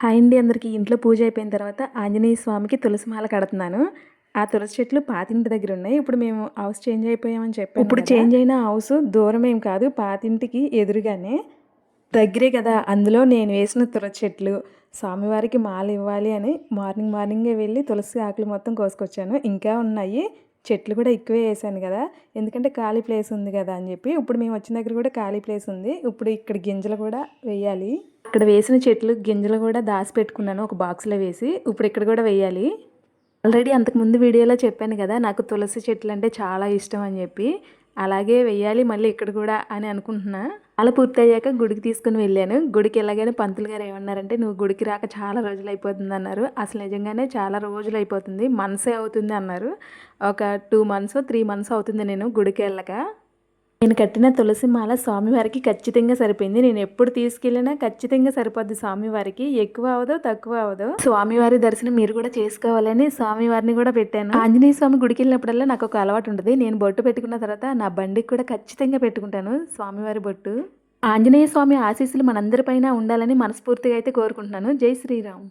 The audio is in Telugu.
హాయ్ అండి అందరికీ. ఇంట్లో పూజ అయిపోయిన తర్వాత ఆంజనేయ స్వామికి తులసి మాల కడుతున్నాను. ఆ తులసి చెట్లు పాతింటి దగ్గర ఉన్నాయి. ఇప్పుడు మేము హౌస్ చేంజ్ అయిపోయామని చెప్పాను. ఇప్పుడు చేంజ్ అయిన హౌస్ దూరం ఏం కాదు, పాతింటికి ఎదురుగానే దగ్గరే కదా. అందులో నేను వేసిన తులసి చెట్లు స్వామివారికి మాల ఇవ్వాలి అని మార్నింగే వెళ్ళి తులసి ఆకులు మొత్తం కోసుకొచ్చాను. ఇంకా ఉన్నాయి, చెట్లు కూడా ఎక్కువే వేసాను కదా, ఎందుకంటే ఖాళీ ప్లేస్ ఉంది కదా అని చెప్పి. ఇప్పుడు మేము వచ్చిన దగ్గర కూడా ఖాళీ ప్లేస్ ఉంది. ఇప్పుడు ఇక్కడ గింజలు కూడా వేయాలి. అక్కడ వేసిన చెట్లు గింజలు కూడా దాచి పెట్టుకున్నాను ఒక బాక్స్లో వేసి. ఇప్పుడు ఇక్కడ కూడా వేయాలి. ఆల్రెడీ అంతకుముందు వీడియోలో చెప్పాను కదా, నాకు తులసి చెట్లు అంటే చాలా ఇష్టం అని చెప్పి. అలాగే వెయ్యాలి మళ్ళీ ఇక్కడ కూడా అని అనుకుంటున్నా. అలా పూర్తయ్యాక గుడికి తీసుకుని వెళ్ళాను. గుడికి వెళ్ళగానే పంతులు గారు ఏమన్నారంటే, నువ్వు గుడికి రాక చాలా రోజులు అయిపోతుంది అన్నారు. అసలు నిజంగానే చాలా రోజులు అయిపోతుంది, మనసే అవుతుంది అన్నారు. ఒక 2 months 3 months అవుతుంది నేను గుడికి వెళ్ళక. నేను కట్టిన తులసి మాల స్వామివారికి ఖచ్చితంగా సరిపోయింది. నేను ఎప్పుడు తీసుకెళ్ళినా ఖచ్చితంగా సరిపోద్ది స్వామివారికి. ఎక్కువ అవదో తక్కువ అవదో. స్వామివారి దర్శనం మీరు కూడా చేసుకోవాలని స్వామివారిని కూడా పెట్టాను. ఆంజనేయ స్వామి గుడికి వెళ్ళినప్పుడల్లా నాకు ఒక అలవాటు ఉంటుంది. నేను బొట్టు పెట్టుకున్న తర్వాత నా బండికి కూడా ఖచ్చితంగా పెట్టుకుంటాను స్వామివారి బొట్టు. ఆంజనేయ స్వామి ఆశీస్సులు మనందరిపైన ఉండాలని మనస్ఫూర్తిగా అయితే కోరుకుంటున్నాను. జై శ్రీరామ్.